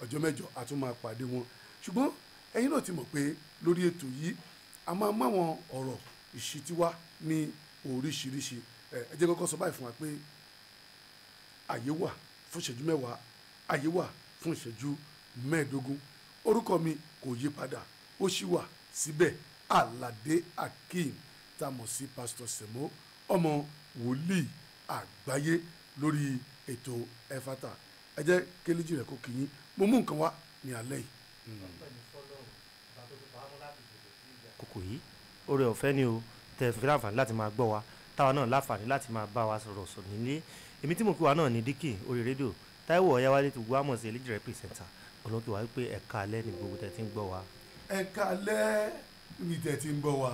ọjọ́ mẹ́jọ a tún máa pàdé wọn ṣùgbọ́n ẹ̀yin náà ti mọ̀ pé lórí ètò yìí a máa mú àwọn ọ̀rọ̀ ìṣítí wá ní oríṣiríṣi ẹ jẹ́ kọ́kọ́ sọ báyìí fún wa pé àyè wà fún ìṣẹ́jú mẹ́wàá àyè wà fún ìṣẹ́jú mẹ́ẹ̀ẹ́dógún orúkọ mi kò yí padà ó ṣì wà síbẹ̀ Aládé Akeem tá a mọ̀ sí Pastor Semo ọmọ wòlíì àgbáyé lórí ètò Ẹ̀fátà ẹ jẹ́ kéléjì rẹ̀ kó kì í mo mú nǹkan wá ní alẹ́ yìí. kòkò yìí oore ọ̀fẹ́ ni o tẹ̀ fi láǹfààní láti máa gbọ́ wa táwa náà láǹfààní láti máa bá wa sọ̀rọ̀ sọ̀ nílé èmi tí mo kí wa náà ní díkì orí rédíò Táíwò Ọ̀yáwálé tó gbọ́ àmọ̀ sí eléjì rẹ̀ pìrìsẹ̀ntà olókè wa wípé ẹ̀ka alẹ́ ní gbogbo tẹ̀ tí ń gbọ́ wa. ẹ̀ka alẹ́ ní tẹ̀ tí ń gbọ́ wa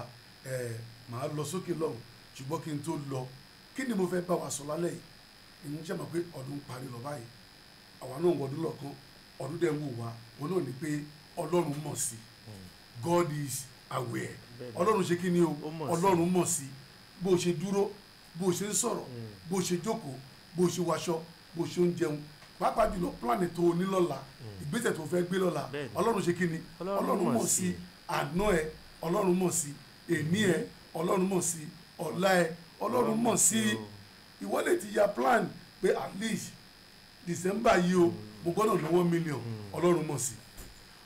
màá lọ sókè lọ́hùn ṣùgbọ́n kí n tó lọ kí ni mo fẹ́ bá wa sọ lálẹ́ yìí ìyẹn ṣe mọ̀ pé ọdún parí lọ báyìí àwa náà wọdún lọ́kàn ọdún dẹ̀ ń wò wá wọn náà ní pé Ọlọ́run mọ̀ sí God is aware Ọlọ́run ṣe kí ni o Ọlọ́run mọ̀ sí bó ṣe dúró bó ṣe ń sọ̀rọ̀ bó ṣe jókòó bó ṣe waṣọ bó ṣe ń jẹun pàápàá jùlọ pílánì tó ní lọ́la ìgbésẹ̀ tó fẹ́ gbé lọ́la Ọlọ́run ṣe kí ni Ọlọ́run mọ̀ sí àná ẹ Ọlọ́run mọ̀ sí èní ẹ Ọlọ́run mọ̀ sí ọ̀la ẹ Ọlọ́run mọ̀ sí ìwọ lè ti ya plan pé at least December yìí o mo gbọ́dọ̀ ná 1 million Ọlọ́run mọ̀ sí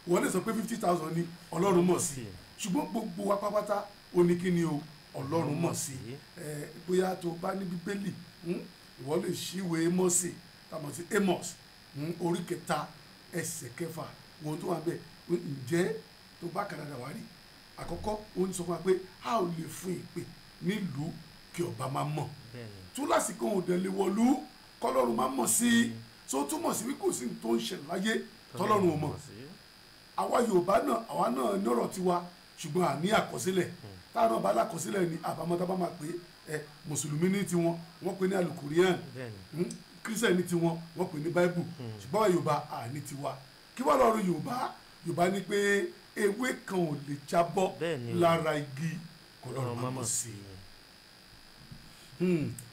ìwọ lè sọ pé 50,000 ní Ọlọ́run mọ̀ sí ṣùgbọ́n gbogbo wa pápátá ó ní kí ni o Ọlọ́run mọ̀ sí bóyá tó bá ní Bíbélì ìwọ lè ṣíwèé Mósè tàbí sí Amos orí 3 ẹsẹ̀ 6 wọn tó wà bẹ́ẹ̀ ǹjẹ́ tó bá Canada wá rí àkọ́kọ́ ó ń sọ fún wa pé a ò lè fún ìpè nílùú kí ọba máa mọ̀ tó lásìkò òde lè wọlú kọ́lọ́run máa mọ̀ sí tó túmọ̀ sí wípé kò sí tó ń ṣẹlẹ̀ láyé tọ́lọ́run ò mọ̀ àwa Yorùbá náà àwa náà ní ọ̀rọ̀ tiwa ṣùgbọ́n àní àkọsílẹ̀ táwọn náà bá lákọsílẹ̀ ní àbámọ́tá bá máa pé mùsùlùmí ní tiwọn wọ́n pè ní alukurian kírísítẹ̀ ní tiwọn wọ́n pè ní báíbù ṣùgbọ́n àwọn Yorùbá àní tiwa kí wọ́n lọ́ọ́ rí Yorùbá ní pé ewé kan ò lè jábọ́ lára igi kọ́lọ́run máa mọ̀ sí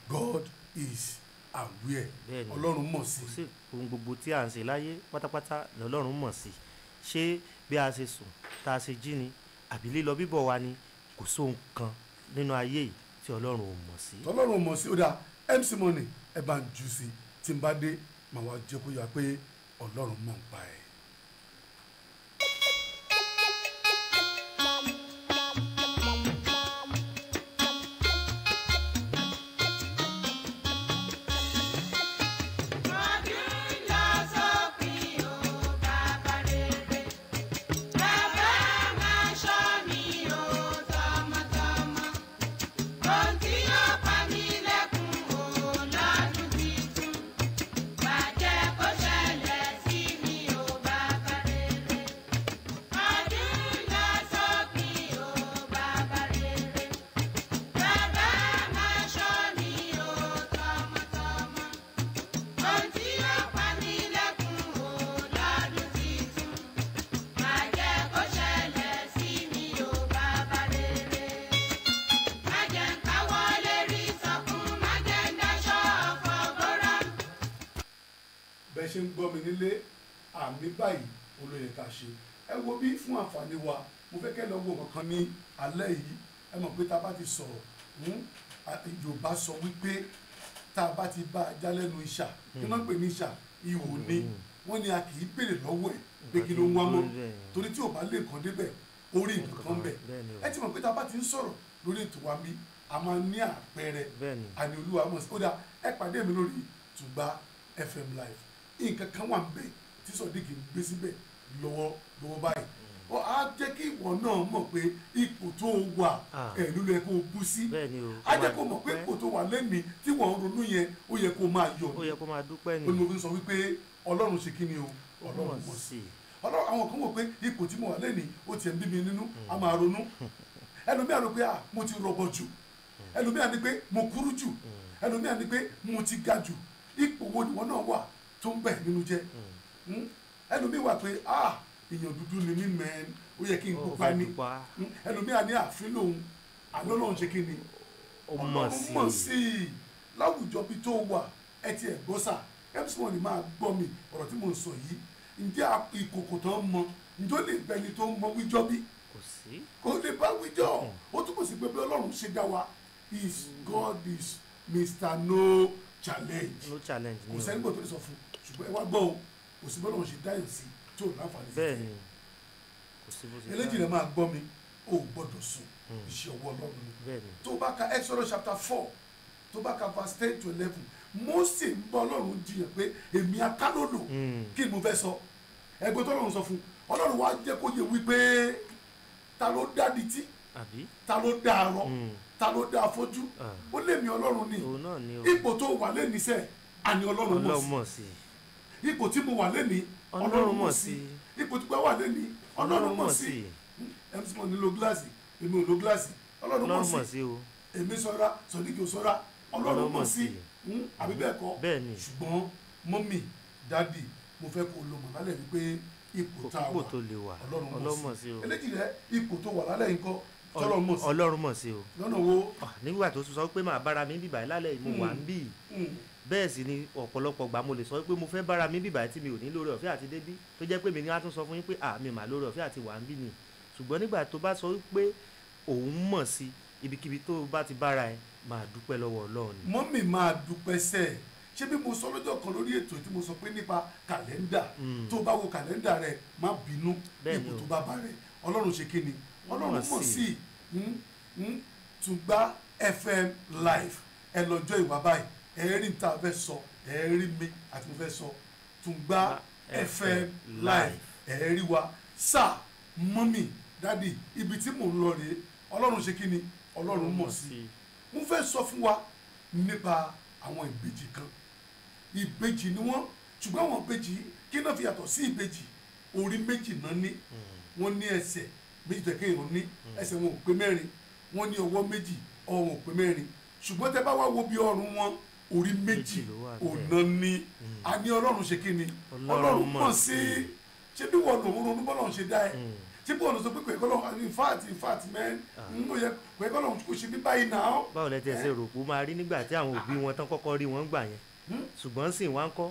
God is aware Ọlọ́run mọ̀ sí. ohun gbogbo tí a ń ṣe láyé pátápátá ni Ọlọ́run mọ̀ sí ṣé bí a ṣe sùn tá a ṣe jí ni àbí lílọ bíbọ̀ wa ni kò sóhun kan nínú ayé yìí tí Ọlọ́run ò mọ̀ sí. Ọlọ́run ò mọ̀ sí ó dáa MC Money ẹ bá ń jù sí tí n bá dé màá wá jẹ́ kó yà pé Ọlọ́run mọ̀ ń pa ẹ̀. ṣe ń gbọ́ mi nílé àmì báyìí olóyè ká ṣe ẹ wo bí fún àǹfààní wa mo fẹ́ kẹ́ lọ wo kankan ní alẹ́ yìí ẹ mọ̀ pé tá a bá ti sọ̀rọ̀ Yorùbá sọ wípé tá a bá ti bá ajá lẹ́nu ìṣà kí wọ́n pè ní ìṣà ihò ni wọ́n ní a kì í béèrè lọ́wọ́ ẹ̀ pé kí ló ń wá mọ́ torí tí ò bá lè kàn débẹ̀ orí nǹkan bẹ̀ ẹ ti mọ̀ pé tá a bá ti ń sọ̀rọ̀ lórí ètò wa bí a máa ní àpẹẹrẹ àní olúwa mọ̀ sí kódà ẹ pàdé mi lórí Tùgbà FM live nǹkan kan wà ń bẹ tí Sodiq ń gbé síbẹ̀ lọ́wọ́ báyìí ó á jẹ́ kí ìwọ náà mọ̀ pé ipò tó wà ẹ̀lú lẹ kó o bú sí á jẹ́ kó mọ̀ pé ipò tó wà lẹ́mìí tí wọ́n ń ronú yẹn ó yẹ kó máa yọ̀ ó yẹ kó máa dúpẹ́ ni. ó ní mo fi sọ wípé Ọlọ́run ṣe kí ni o Ọlọ́run mọ̀ sí Ọlọ́run àwọn kan wò pé ipò tí mo wà lẹ́mìí ó tiẹ̀ ń bí mi nínú á máa ronú ẹlòmíà ló pé mo ti rọgbọ jù ẹlòmíà ní pé mo kúrú jù ẹlòmíà ní pé mo ti ga jù ipò wo ni wọn náà wà tó ń bẹ̀ nínú jẹ́ ẹlòmíì wà pé èèyàn dúdú ni mí mẹ́rin ó yẹ kí n pupa ní ẹlòmíà ní àfin lòun àná lòun ṣe kí ni Ọlọ́run mọ̀ sí i láwùjọ bí tó wà ẹ ti ẹ̀ gbọ́ sà MC Money máa gbọ́ mi ọ̀rọ̀ tí mo ń sọ yìí ǹjẹ́ ìkòkò tó ń mọ ǹjọ́ lè bẹni tó ń mọ wíjọ́ bí kò sí. kò lè bá wíjọ́ ó túbọ̀ sí pé bí ọlọ́run ṣe dá wa God is Mr. No Challenge no challenge kò ni sẹ́ni gbọ́dọ̀ tó lè sọ fún ṣùgbọ́n ẹ wá gbọ́ o kò sí bọ́lọ́run ṣe dáyọ̀ sí tí ò láǹfààní sí bẹ́ẹ̀ ni kò sí bó ṣe eléjì rẹ̀ máa gbọ́ mi ó gbọ́dọ̀ sùn iṣẹ́ ọwọ́ ọlọ́run ni bẹ́ẹ̀ ni tó bá ka Exodus chapter 4 tó bá ka verse 10 to 11 Mósè ń bá ọlọ́run jiyàn pé èmi akálòlò kí ni mo fẹ́ sọ ẹgbẹ́ tó ọlọ́run sọ fún ọlọ́run wá jẹ́ kó yẹ wípé ta ló dá dití àbí ta ló dá arọ ta ló dá afọ́jú ó lé mi ọlọ́run ni òun náà ni o ipò tó wà lẹ́ni sẹ́ àní ọlọ́run mọ̀ ọlọ́run mọ̀ sí sí ipò tí mo wà lẹ́ni ọlọ́run mọ̀ sí ipò tí mo wà lẹ́ni ọlọ́run mọ̀ sí mc mo nílò gíláàsì èmi ò lo gíláàsì ọlọ́run mọ̀ sí o èmi sọ́ra sọ̀díkì ò sọ́ra ọlọ́run mọ̀ sí àbí bẹ́ẹ̀ kọ́ bẹ́ẹ̀ ni ṣùgbọ́n mọ́mì dádì mo fẹ́ kó lo mọ̀ lálẹ́ wípé ipò tá a ipò wà tó lè wà ọlọ́run mọ̀ sí o eléjì rẹ ipò tó wà lálẹ́ yìí kọ́ tọ́lọ́run mọ̀ sí ọlọ́run mọ̀ sí o lọ́nà wo nígbà tó sọ pé màá bára mi bíbà lálẹ́ yìí mo wà ń bì bẹ́ẹ̀ sì ni ọ̀pọ̀lọpọ̀ gbà mo lè sọ pé mo fẹ́ bára mi bíbà tí mi ò ní lórí ọ̀fẹ́ àti débí tó jẹ́ pé mi ní wá tún sọ fún yín pé mi mà lórí ọ̀fẹ́ àti wà ń bì ni ṣùgbọ́n nígbà tó bá sọ pé òun mọ̀ sí ibikíbi tó bá ti bára ẹ máa dúpẹ́ lọ́wọ́ Ọlọ́run ni. mọ́mì máa dúpẹ́ sẹ́ ṣé bí mo sọ lọ́jọ́ kan lórí ètò tí mo sọ pé nípa kàlẹ́ndà tó bá wo kàlẹ́ndà rẹ má bínú ipò tó bá bá rẹ Ọlọ́run ṣe kí ni Ọlọ́run mọ̀ sí Tùngbá FM live ẹ lọ́jọ́ ìwà báyìí ẹ rí níta fẹ́ sọ ẹ rí mi àti mo fẹ́ sọ Tùngbá FM live ẹ rí wa sáà mọ́mì dádì ibi tí mò ń lọ rèé Ọlọ́run ṣe kí ni Ọlọ́run mọ̀ sí mo fẹ́ sọ fún wa nípa àwọn ìbejì kan ìbejì ni wọ́n ṣùgbọ́n àwọn ìbejì kí náà fi yàtọ̀ sí ìbejì orí méjì náà ní wọ́n ní ẹsẹ̀ méjì tẹ̀kẹ́ ìrún ní ẹsẹ̀ wọn ò pé mẹ́rin wọ́n ní ọwọ́ méjì ọrùn ò pé mẹ́rin ṣùgbọ́n tẹ́ bá wá wo bí ọrùn wọn orí méjì ọ̀nà ni a ní Ọlọ́run ṣe kí ni Ọlọ́run mọ̀ sí ṣé bí wọ́n lòun ronú bọ́lọ́run ṣe dá ẹ tí bọ́ọ̀lù sọ pé pẹ̀kọ́lọ́ in fact man n ó yẹ pẹ̀kọ́lọ́ kò ṣe bí báyìí náà. báwo lẹ ti ṣe rò pé ó máa rí nígbà tí àwọn òbí wọn tán kọ́kọ́ rí wọn gbà yẹn ṣùgbọ́n sì wá ń kọ́.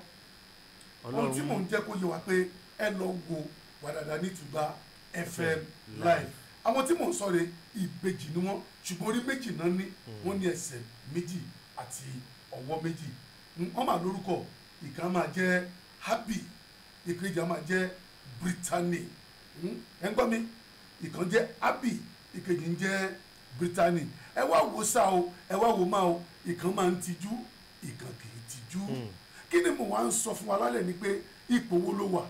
ohun tí mò ń jẹ́ kó yé wa pé ẹ lọ wo Wàdàdà ní Tùngbá FM live àwọn tí mò ń sọ rẹ̀ ìbejì ni wọ́n ṣùgbọ́n orí méjì náà ní wọ́n ní ẹsẹ̀ méjì àti ọwọ́ méjì wọ́n máa lórúkọ ìkan máa jẹ́ Happy ìkejì máa jẹ́ Brittany ẹ ń gbọ́ mi ìkan jẹ́ Happy ìkejì ń jẹ́ Brittany ẹ wá wo sá o ẹ wá wo má o ìkan máa ń tijú ìkan kì í tijú kí ni mo wá ń sọ fún wa lálẹ́ ni pé ipò wo ló wà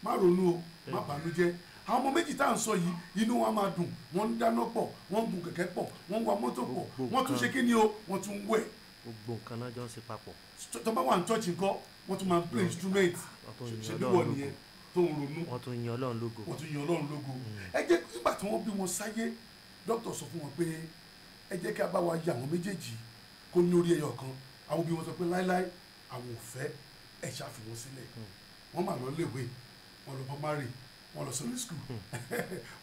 má ronú o má bànújẹ́ àwọn ọmọ méjì tá à ń sọ yìí inú wa máa dùn wọ́n ń dáná pọ̀ wọ́n ń gun kẹ̀kẹ́ pọ̀ wọ́n ń wa mọ́tò pọ̀ wọ́n tún ṣe kí ni o wọ́n tún ń wẹ̀. gbogbo nǹkan náà jọ ń ṣe papọ̀. tó bá wà ní church nǹkan wọ́n tún máa ń play instrument ṣe bí wọ́n nìyẹn tó ń ronú wọ́n tún yan Ọlọ́run lógo wọ́n tún yan Ọlọ́run lógo ẹ jẹ́ nígbà tí wọ́n bí wọn sáyé dókítà sọ fún wọn pé ẹ jẹ́ kí a bá wa ya àwọn méjèèjì kó ní orí ẹyọ kan àwọn òbí wọn sọ pé láíláí àwọn ò fẹ́ ẹ ṣàfi wọn sílẹ̀ wọ́n mà lọ léèwé wọ́n lọ primary wọ́n lọ sunday school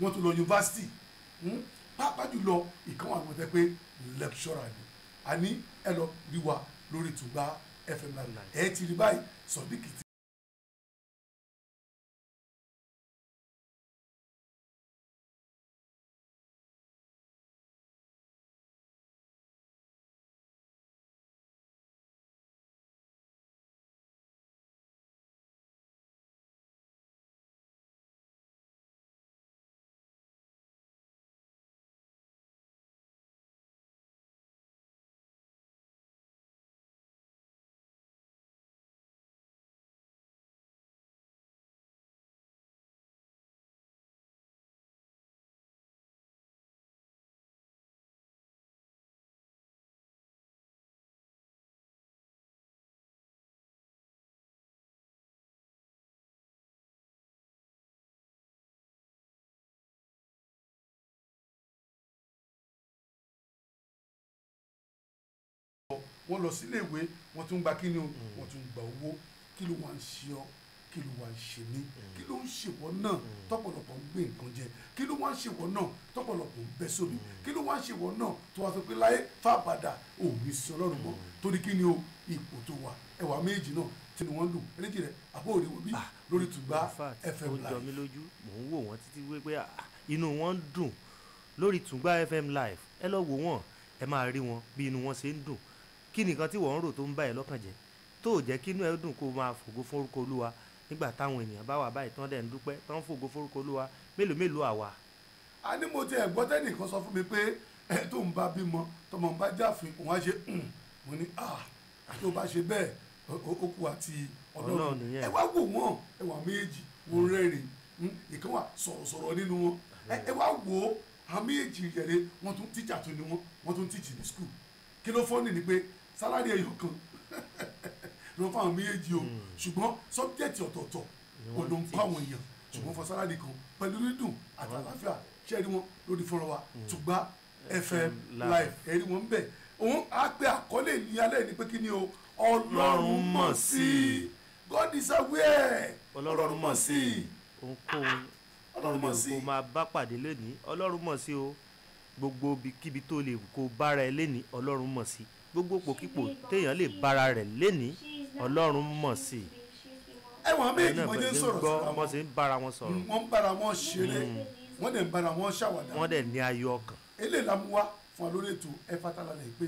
wọ́n tún lọ university pàápàá jùlọ ìkan wà lọ́tẹ́ pé lecturer ni àní ẹ lọ rí wa lórí Tùngbá FM live ẹ ti rí báyìí Sodiq wọ́n lọ sílé ìwé wọ́n tún gba kíni o wọ́n tún gba owó kí ló wá ń ṣe ọ́ kí ló wá ń ṣe mí kí ló ń ṣèwọ́ náà tọ́pọ̀lọpọ̀ ń gbé nǹkan jẹ kí ló wá ń ṣèwọ́ náà tọ́pọ̀lọpọ̀ ń bẹ́ sómi kí ló wá ń ṣèwọ́ náà tó wá sọ pé láyé fàbàdà òní sí Ọlọ́run mọ́ torí kíni o ipò tó wà ẹwà méjì náà tí ni wọ́n lù eléjì rẹ̀ àbó òde wo bí lórí Tùngbá in fact, FM ó jọ mí live. lójú mò ń wò wọ́n títí wípé inú wọn ń dùn lórí Tùngbá FM live ẹ lọ wò wọ́n ẹ máa rí wọn bí inú wọn ṣe ń dùn kí nìkan tí wọ́n ń rò tó ń bá ẹ lọ́kàn jẹ́ tó ò jẹ́ kí inú ẹ dùn kó máa fògo fórúkọ Olúwa nígbà táwọn ènìyàn bá wà báyìí tán dẹ̀ ń dúpẹ́ tán fògo fórúkọ Olúwa mélòó mélòó àwa. a ní mo ti ẹ̀ gbọ́ tẹ́nìkan sọ fún mi pé ẹ tó ń bá bímọ tọmọ ń bá jáfin òun á ṣe mo ní tó bá ṣe bẹ́ẹ̀ ó kú àti Ọlọ́run ẹ wá wò wọ́n ẹ wà méjì wọ́n rẹ́rìn ìkan wà sọ̀rọ̀sọ̀rọ̀ nínú wọn ẹ wá wò ó àwọn méjì rẹ̀ wọ́n tún tíjà tó ní wọ́n tún tíjì ní skul kí ló fọ́nì ni pé sálárì ẹ̀yọ̀ kan ló fún àwọn méjì o ṣùgbọ́n sọ́bjẹ́tì ọ̀tọ̀ọ̀tọ̀ ò ló ń kọ́ àwọn èèyàn ṣùgbọ́n fún sálárì kan pẹ̀lú dídùn àti àlàáfíà ṣé ẹ rí wọn lórí fọ́nrán wa Tùngbá FM live ẹ rí wọn bẹ́ẹ̀ òun á pé àkọlé ní alẹ́ ní pé kí ni o Ọlọ́run mọ̀ sí God is aware Ọlọ́run mọ̀ sí Ọlọ́run mọ̀ sí kó máa bá pàdé lónìí Ọlọ́run mọ̀ sí o gbogbo kíbi tó lè kó bára ẹ lénìí Ọlọ́run mọ̀ sí gbogbo pòkípò téèyàn lè bára rẹ̀ lénìí Ọlọ́run mọ̀ sí. ẹ̀wọ̀n méjì wọ́n jẹ́ sọ̀rọ̀ síra wọn sì ń bára wọn sọ̀rọ̀ wọ́n ń bára wọn ṣeré wọ́n dẹ̀ ń bára wọn ṣàwàdà wọ́n dẹ̀ ní ayọ̀ ọkàn. eléyìí la mú wá fún wa lórí ètò ẹ̀fà tálálẹ̀ pé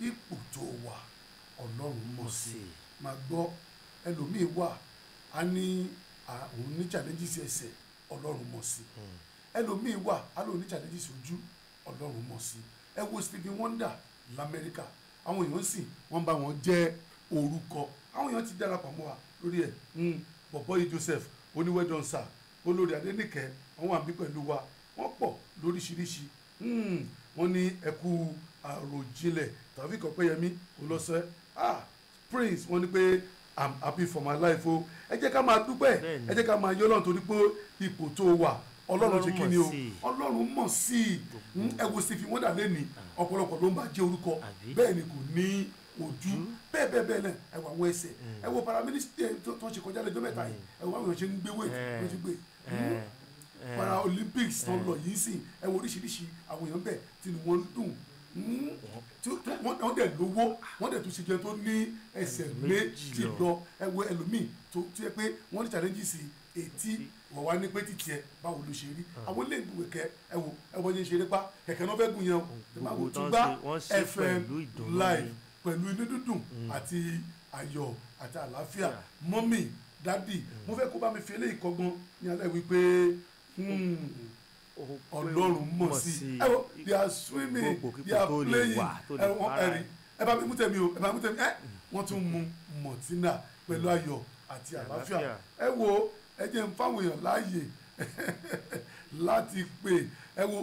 ipò tó wà Ọlọ́run mọ̀ sí máa gbọ́ ẹlòmíì wà á ní òun ní challenges ẹsẹ̀ Ọlọ́run mọ̀ sí ẹlòmíì wà á lóun ní challenges ojú Ọlọ́run mọ̀ sí ẹ wo Stephen Wonder l'Amẹ́ríkà àwọn èèyàn sì wọ́n bá wọn jẹ́ orúkọ àwọn èèyàn ti darapọ̀ mọ́ wa lórí ẹ̀ bọ̀bọ́yì Joseph oníwẹ́dọ̀nsà olórí Adéníkẹ́ àwọn àmì pẹ̀lú wa wọ́n pọ̀ lóríṣiríṣi wọ́n ní ẹkú àròjinlẹ̀ Taofeek Ọpẹ́yẹmí olóṣẹ́ Prince wọ́n ní pé I'm happy for my life o ẹ jẹ́ ká máa dúpẹ́ ẹ jẹ́ ká máa yọ́ Ọlọ́run torí pé ipò tó wà Ọlọ́run ṣe kí ni o Ọlọ́run mọ̀ sí ẹ wo Stephen Wonder lẹ́ni ọ̀pọ̀lọpọ̀ ló ń bá jẹ́ orúkọ bẹ́ẹ̀ ni kò ní ojú bẹ́ẹ̀ náà ẹ wo àwọn ẹsẹ̀ ẹ wo paramilitary tó ń ṣe kọjá lẹ́jọ́ mẹ́ta yìí ẹ wo àwọn èèyàn ṣe ń gbé wéètì ló ṣe gbé para Olympics tó ń lọ yìí sì ẹ wo oríṣiríṣi àwọn èèyàn bẹ́ẹ̀ tí wọ́n ń dùn wọ́n dẹ̀ lówó wọ́n dẹ̀ tún ṣe jẹ́ tó ní ẹsẹ̀ méjì lọ ẹ wo ẹlòmíì tó yẹ pé wọ́n ní challenges etí wọ́n wá ní pé títí ẹ báwo ló ṣe rí àwọn ilé ìgbìmọ̀ kẹ ẹ wo yẹn ṣe eré pa kẹ̀kẹ́ náà fẹ́ gùn yẹn o Tùngbá FM live pẹ̀lú inú dúdùn àti ayọ̀ àti àlàáfíà mọ́mì dádì mo fẹ́ kó bá mi fi eléyìí kọ́gbọ́n ní alẹ́ wípé Ọlọ́run mọ̀ sí ẹ wo they are swimming they are playing ẹ wọ́n ẹ̀rí ẹ bá mi mú tẹ̀mí o ẹ bá mi mú tẹ̀mí wọ́n tún mu mọ̀tínà pẹ̀lú ayọ̀ àti àlàáfíà ẹ wo ẹ jẹ́ n fáwọn èèyàn láàyè láti pè ẹ wo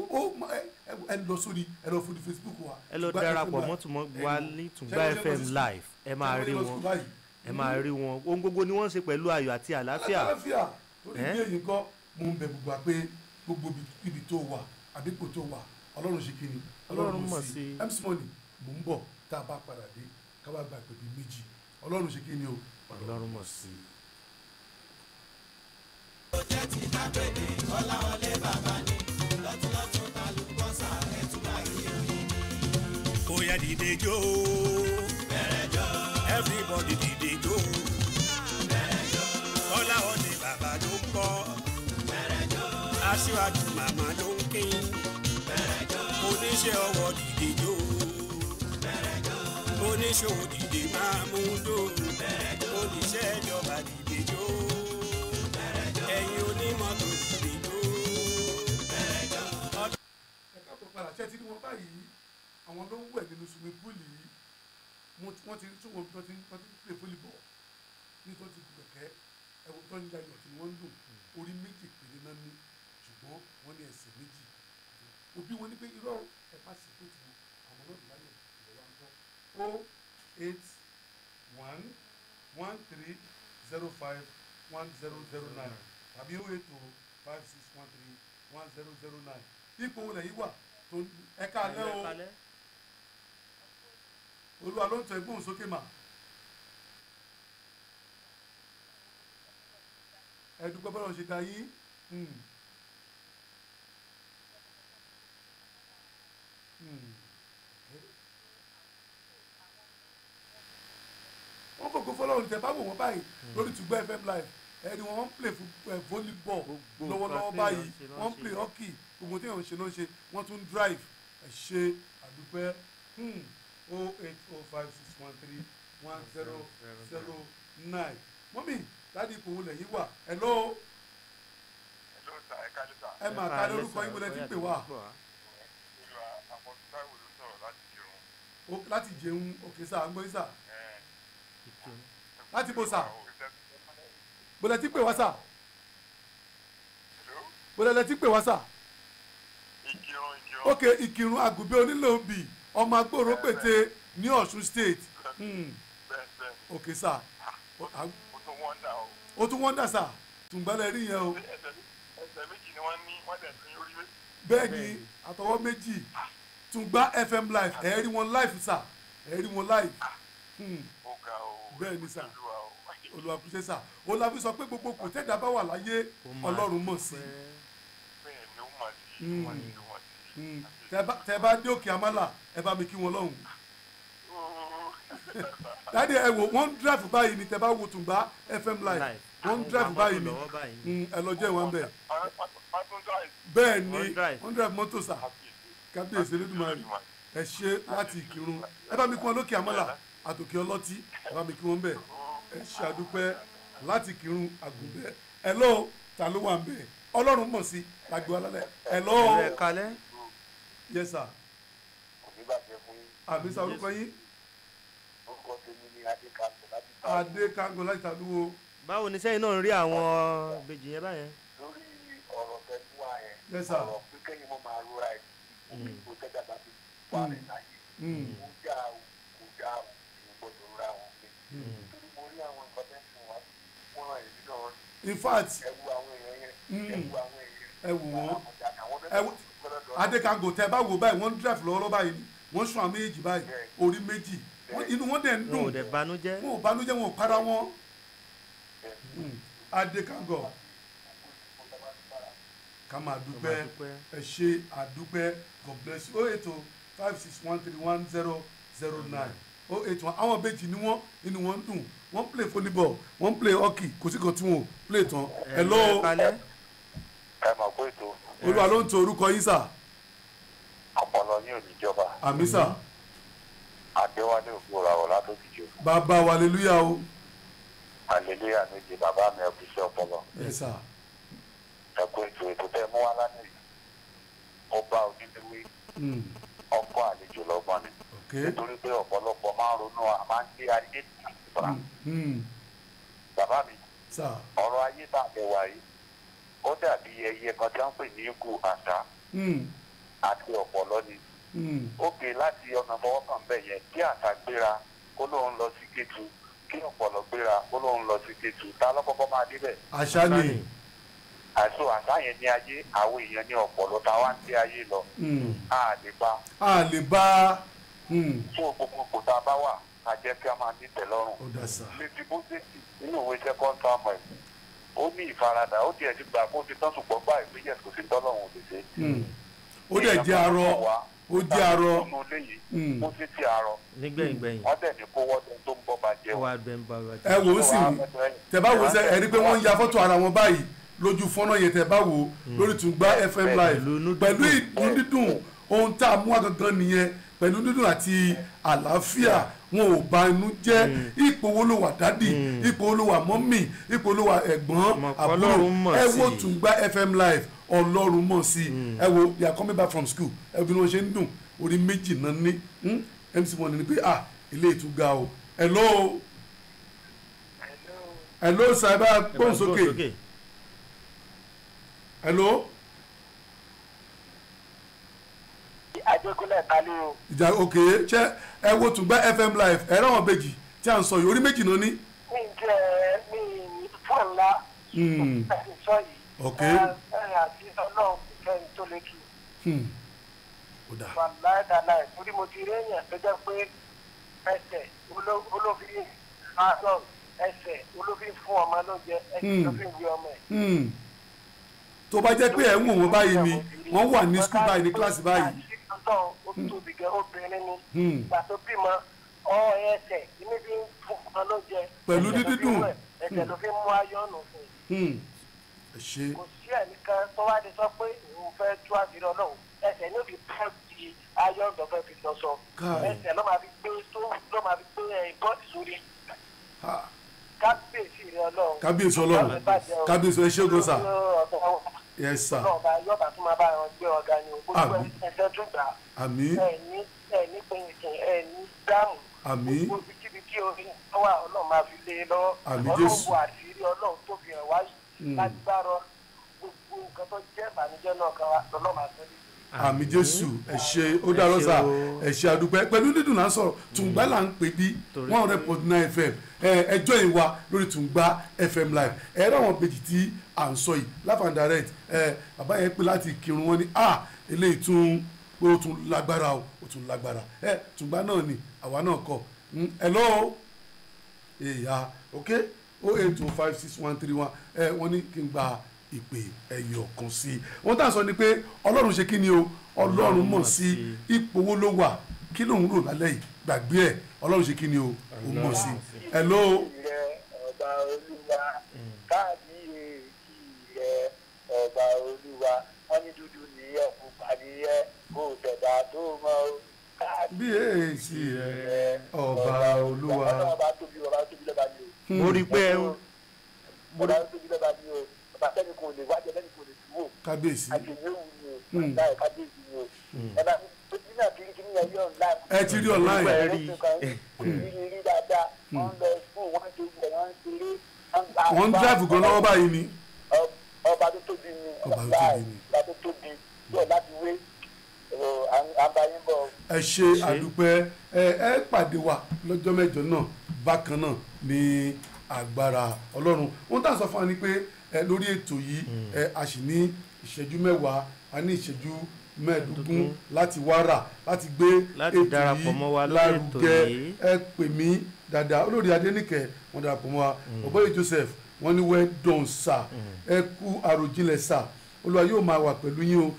ẹ lọ sórí ẹ lọ fún Facebook wa. ẹ lọ darapọ̀ mọ́tùmọ́ wa ní Tùngbá FM live ẹ máa rí wọn ẹ máa rí wọn ohun gbogbo ni wọ́n ń ṣe pẹ̀lú ayọ̀ àti àlàáfíà. àlàáfíà torí bí èyí kọ́ mo ń bẹ gbogbo àpé gbogbo ibi tó wà àbíkò tó wà Ọlọ́run ṣe kíni Ọlọ́run mọ̀ sí MC Money mò ń bọ̀ tá a bá padà dé ká wá gba ìpèbí méjì Ọlọ́run ṣe kíni o Ọlọ́run mọ̀ sí. ọjọ́ ti dábẹ́ni Ọláwọlé bàbá ni lọ́tún ta ló bọ́ sá ẹ̀túnbà ìròyìn ni. Ó yá dìde jó bẹ̀rẹ̀ jó everybody dìde jó bẹ̀rẹ̀ jó Ọláwọlé bàbá ló ń bọ̀ bẹ̀rẹ̀ jó aṣíwájú màmá ló ń kín bẹ̀rẹ̀ jó oníṣẹ́ ọwọ́ dìde jó bẹ̀rẹ̀ jó oníṣòwò dìde máa mú dó bẹ̀rẹ̀ jó oníṣẹ́ ìjọba dìde jó ẹ̀yin onímọ́tò dìde jó bẹ̀rẹ̀ jó. ẹ káàbọ̀ padà ṣé ti ní wọn báyìí àwọn ló ń wẹ̀ nínú swimming pool yìí wọ́n ti tún wọn tó ti ń pè volleyball ní tó ti gbẹ̀kẹ́ ẹ̀wọ̀n tó ń jayọ̀ tí wọ́n ń dùn orí méjì péré náà ní ṣùgbọ́n wọ́n ní ẹsẹ̀ méjì òbí wọn ní pé irọ́ ẹ̀ bá sì pé tiwọn àwọn náà láyọ̀ ìwọ̀wá ń tọ́ 08113051009 tàbí 08056131009 ipò wọlé yìí wà tó ẹ̀ka alẹ́ o Olúwa ló ń tẹ gbóhùn sókè mà ẹ̀dùnkọ́ bọ́lá ṣe dá yín wọ́n fògo fọlọ́run tẹ bá wò wọ́n báyìí lórí Tùgbà FM live ẹni wọ́n play volleyball lọ́wọ́lọ́wọ́ báyìí wọ́n play hockey gbogbo tí wọ́n ṣe náà ṣe wọ́n tún drive ẹ ṣe àdúpẹ́ 08056131009 mọ́mí dáàdi ipò wo lẹ́yìn wà hello ẹ máa ká lórúkọ yín wọlé tí ń pè wá láti jẹun òkè sá ń gbọ́ yín sá láti bó sá bọ́lẹ̀ tí ń pè wá sá bọ́lẹ̀ tí ń pè wá sá ok Ìkìrun Àgùnbé Onílòǹbì ọmọ agbóró pété ní Ọ̀ṣun state ok sá o tún wọ́ndà sá tùǹgbẹ́lẹ̀ rí yẹn o bẹ́ẹ̀ ni àtọwọ́ méjì Tùgbà FM live ẹ rí wọn live sá ẹ rí wọn live bẹ́ẹ̀ ni sá olùwàkúṣe sá olùwàkúṣe sọ pé gbogbo kò tẹ́jà bá wà láyé Ọlọ́run mọ̀ sí tẹ bá dé òkè Amálà ẹ bá mi kí wọn lọ́hùn dáadé ẹ wò wọ́n drive báyìí ni tẹ bá wo Tùgbà FM live wọ́n drive báyìí ni ẹ lọ jẹ́ ìwọ̀n bẹ́ẹ̀ bẹ́ẹ̀ ni wọ́n drive mọ́tò sá kábíyèsí Olódùmarè ẹ ṣe láti Ìkìrun ẹ bá mi kí wọn lókè Amálà àtòkè Ọlọ́tí ẹ bá mi kí wọn bẹ́ẹ̀ ẹ ṣe àdúpẹ́ láti Ìkìrun Àgùnbé ẹ lọ́ọ́ ta ló wà ń bẹ̀ Ọlọ́run mọ̀ sí lágbó alálẹ̀ ẹ lọ́ọ́ yes sir àbí sá orúkọ yín Adékango láti Tàlúwo. báwo ni sẹ́yìn náà ń rí àwọn ìbejì yẹn báyẹn. lórí ọ̀rọ̀ tẹ̀lú wa yẹn yes sir ọ̀rọ̀ pé kẹ́yìn mọ́ máa rọra ẹ̀ kó tẹ́jà bá ti wà rẹ̀ láyé kó já o kó já o kò gbọdọ̀ ra wọn pé nítorí mo rí àwọn nǹkan tẹ́sán wa wọ́n ràn yín nínú ọ̀rọ̀ in fact ẹ wo àwọn èèyàn yẹn ẹ wò wọ́n Adékango tẹ bá wò báyìí wọ́n ń drive lọ́wọ́lọ́wọ́ báyìí wọ́n sún àwọn méjì báyìí orí méjì inú wọn dẹ̀ ń dùn wọn ò dẹ̀ banújẹ́ wọn ò para wọn Adékango ká máa dúpẹ́ ẹ ṣe àdúpẹ́ God bless you 08056131009 081 àwọn méjì ni wọ́n inú wọn ń dùn wọ́n play volleyball wọ́n play hockey kò sí kan tí wọ́n play tán hello ẹ mọ̀ pé ètò Olúwa ló ń to orúkọ yín sà ọpọlọ ní òníjọba àmì sà Adéwálé Ògbórawọ̀ látòkìjọ bàbá wa hallelujah o hallelujah méje bàbá mi ẹkú sí ọpọlọ ẹ sà ẹkú ètò tẹ mú wá lánàá yìí ọba oníléwé ọkọ àlejò lọ́gbọ́n ni nítorí pé ọ̀pọ̀lọpọ̀ máa ń ronú máa ń gbé ayé ìtura bàbá mi ọ̀rọ̀ ayé tá a lè wà yìí ó dàbí ẹyẹ kan tí wọ́n ń pè ní ikú àṣà àti ọ̀pọ̀lọ́ ni ó gbé láti ọ̀nà fọwọ́kàn bẹ́ẹ̀ yẹn kí àṣà gbéra kó lóun lọ sí Kétu kí ọ̀pọ̀lọ́ gbéra kó lóun lọ sí Kétu ta lọ́kọ́kọ́ máa débẹ̀. àṣà ni àṣà yẹn ní ayé àwọn èèyàn ní ọ̀pọ̀lọ́ tá a wá ń gbé ayé lọ a lè bá fún gbogbo kò tá a bá wà ká jẹ́ kí a máa ní tẹ́lọ́rùn ní ti bó dé sí nínú ìwé second Samuel ó ní ìfaradà ó tiẹ̀ ti gbà kó ti tán ṣùgbọ́n gbà ìpínlẹ̀ kò sí tọ́lọ́run ò lè ṣe. ó dẹ̀ jẹ́ arọ ó jẹ́ arọ ó sì ti arọ nígbẹ̀yìngbẹ̀yìn wọ́n dẹ̀ ní kó wọ́dẹ tó ń bọ́ bàjẹ́ o. ẹ wò ó sì tẹ bá wò ó sẹ ẹ rí pé wọ́n ń ya fọ́tò ara wọn báyìí lójú fọ́nà yẹn tẹ bá wò ó lórí Tùgbà FM live pẹ̀lú ìdùnnú dídùn ohun tá a mú wá gangan nìyẹn pẹ̀lú dídùn àti àlàáfíà wọn ò bà inú jẹ́ ipò wo ló wà dádì ipò wo ló wà mọ́mì ipò wo ló wà ẹ̀gbọ́n àbúrò ẹ wo Tùgbà FM live Ọlọ́run mọ̀ sí ẹ wo they are coming back from school ẹ bí wọ́n ṣe ń dùn orí méjì náà ní MC wọn ni pé ilé ìtúgà o hello sàbá gbóhùn sókè hello. Adékúnlẹ̀ kálí o. ìjà òkè ṣe ẹ wo Tùgbà FM live ẹ ráwọn méjì tí a ń sọ yìí orí méjì náà ní. mi jẹ́ mi fún ńlá. ẹ̀sìn sọ yìí. ok àti ọlọ́run kẹ́hìn tó lé kí. ó dà. wàláì dáná ẹ̀ torí mo ti rí èèyàn tó jẹ́ pé ẹsẹ̀ olófin aṣọ ẹsẹ̀ olófin fún ọmọ lóúnjẹ ẹsẹ̀ olófin gbé ọmọ ẹ̀. tó bá jẹ́ pé ẹ̀ ń wò wọ́n báyìí ni wọ́n wà ní skul báyìí ní kíláàsì báyìí. ó tóbi gẹ obìnrin ni ìgbà tó bímọ ẹsẹ̀ níbi fún ló jẹ. Pẹ̀lú dídùn. Ẹ̀jẹ̀ ló fi mú ayọ́nù fún un. Ẹ ṣe. Kò sí ẹnìkan tó wá di sọ pé òun fẹ́ tú àṣírí Ọlọ́run ẹsẹ̀ ní òbí pẹ́ di ayọ́nù tó fẹ́ fi lọ sọ. Ẹsẹ̀ ló máa fi gbé bọ́ọ̀dì sórí. Kábíyèsí rẹ Ọlọ́run. Kábíyèsí Ọlọ́run. Kábíyèsí ẹ ṣé gan sà. Yes sir. Yọba tó máa bá wọn gbé ọ̀gá ni o. Gbogbo ẹsẹ̀ tó gbà. Àmín. Ẹni pinnikin ẹni dáàmú. Àmín. Gbogbo kíbi tí orin wà Ọlọ́run máa fi lé e lọ́wọ́. Àmín Jésù. Ọlọ́run àṣírí Ọlọ́run tó fi hàn wáyé. Lágbára gbogbo nǹkan tó jẹ́ ìbànújẹ́ náà kan wá lọ́lọ́ máa tẹ́lẹ̀. Àmín Jésù ẹ ṣé ó dárọ́ sà ẹ ṣé àdúpẹ́ pẹ̀lú dídùn náà sọ̀rọ̀ Tùngbà là ń pè bí 100.9 FM ẹjọ́ ìwà lórí Tùngbà FM live ẹ̀rọ àwọn bèjì tí à ń sọ yìí live and direct bàbá yẹn pé láti kírun wọn ni eléyìí tún pé ó tún lágbára ó tún lágbára Tùngbà náà ni àwa náà kọ hello èyà ok 0825631 wọ́n ní kí n gba ìpè ẹyọ kan sí i wọ́n tà sọ ni pé Ọlọ́run ṣe kí ni o Ọlọ́run mọ̀ sí ipò wo ló wà kí lòun rò lálẹ́ yìí gbàgbé ẹ̀ Ọlọ́run ṣe kí ni o ó mọ̀ sí i hello. ọba Olúwa káàdì èyí rẹ ọba Olúwa wọn ní dúdú nìyẹn kò pàdé yẹ kó tẹ̀dá tó mọ o. bí èsì rẹ ọba Olúwa. ọba tóbi lọ́ba ni o. mo rí pé ọba tóbi lọ́ba ni o. ọba tẹ́ni kò lè wájú ẹni kò lè dúró. Kábíyèsí. àjèjìwò ni o. ọba kábíyèsí ni o. ọba tóbi náà kiri yẹn yọ online. ẹ ti rí online. rí dáadáa wọ́n lọ fún wọn tó gbẹ wọ́n ṣeré. wọ́n ń drive gan lọ́wọ́ báyìí ni. ọba tó tóbi ni ọba tó tóbi yóò láti wé àbáyébọ̀. ẹ ṣe àdúpẹ́ ẹ pàdé wa lọ́jọ́ mẹ́jọ náà bákan náà ní agbára Ọlọ́run wọ́n tà sọ fún wa ni pé lórí ètò yìí a sì ní ìṣẹ́jú mẹ́wàá a ní ìṣẹ́jú mẹ́ẹ̀ẹ́dógún láti wára láti gbé ètò yìí lárugẹ ẹ pè mí dáadáa olórí Adéníkẹ́ wọ́n darapọ̀ mọ́ wa Ọ̀bọ̀yé Joseph wọ́n ní well done sir ẹ kú àròjinlẹ̀ sir Olúwa yóò máa wà pẹ̀lú yín o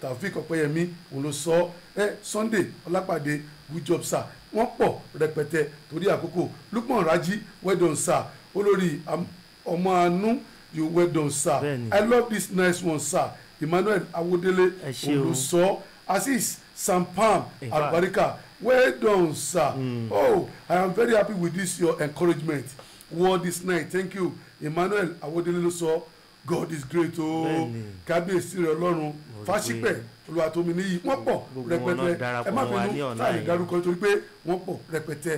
Taofik Ọpẹ́yẹmí òun ló sọ Sunday Ọlápàdé good job sir wọ́n pọ̀ rẹpẹtẹ torí àkókò Lukman Raji well done sir olórí ọmọ àánú you well done sir I love this nice one sir Emmanuel Awodele òun ló sọ Azeez Sampam Albarika well done sir oh I am very happy with this your encouragement word this night thank you Emmanuel Awodele ló sọ God is great kábíyèsí rẹ Ọlọ́run Fásípẹ̀ Olúwatómi níyì wọ́n pọ̀ rẹpẹtẹ ẹ má bínú táyì dárúkọ nítorí pé wọ́n pọ̀ rẹpẹtẹ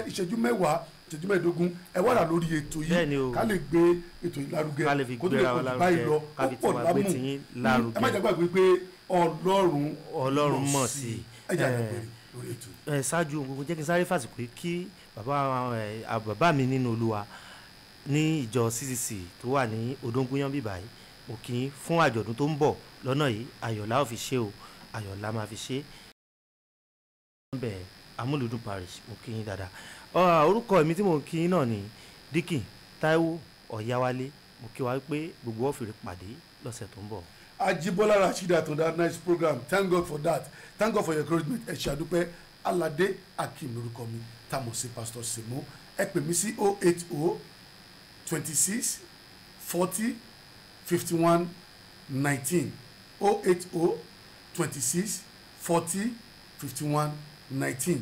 ìṣẹ́jú mẹ́wàá ìṣẹ́jú mẹ́ẹ̀ẹ́dógún ẹ wà lórí ètò yìí ká lè gbé ètò yìí lárugẹ kó tó lè pọ̀ báyìí lọ ó pọ̀ lámù ẹ má jàgbá pé Ọlọ́run mọ̀ sí ẹ jà gbàgbé lórí ètò yìí. ṣáájú gbogbo jẹ́ kí n sáré fàsìkò kí bàbá mi nínú Olúwa ní ìjọ CCC tó wà ní Odóngúnyán bíbáyìí mo kì í fún àjọ̀dún tó ń bọ̀ lọ́nà yìí ayọ̀lá ò fi ṣe o ayọ̀lá máa fi ṣe bẹ́ẹ̀ Amúlùdún parish mo kì í dáadáa orúkọ mi tí mo kì í náà ni Dikin Táíwò Ọ̀yáwálé mo kí wa pé gbogbo ọ̀fìrì pàdé lọ́sẹ̀ tó ń bọ̀. Ajibola Rashida to that nice program thank God for that thank God for your encouragement ẹ ṣé àdúpẹ́ Aládé Akeem lórúkọ mi táwọn sí Pastor Semo ẹ pè mí sí 080 26 40 51 19 080 26 40 51 19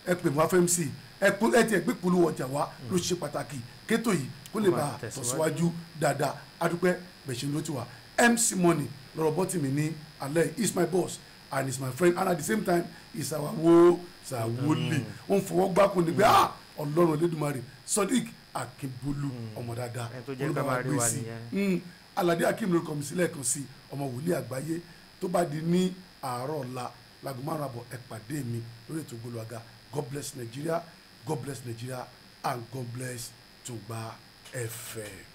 ẹ pè mí wá fẹ́ MC ẹ ti ẹgbẹ́ polówó ọjà wa ló ṣe pàtàkì kétò yìí kó lè bá tẹ̀síwájú dáadáa adúpẹ́ bẹ̀ṣẹ̀ ló ti wà MC Money lọ́rọ̀ bọ́tì mi ní alẹ́ is my boss and is my friend and at the same time is our wòlíì ó ń fọwọ́ gbáko ní pé Ọlọ́run Elédùmarè Sodiq Akínbólú ọmọ dáadáa olùbàwà gbé sí Aládé Akeem lórúkọ mi sílẹ̀ kan sí ọmọ wòlíì àgbáyé tó bá di ní àárọ̀ ọ̀la láago 5:00 ẹ pàdé mi lórí ètò Ògo Ìlú-Àga God bless Nigeria and God bless Tungba FM.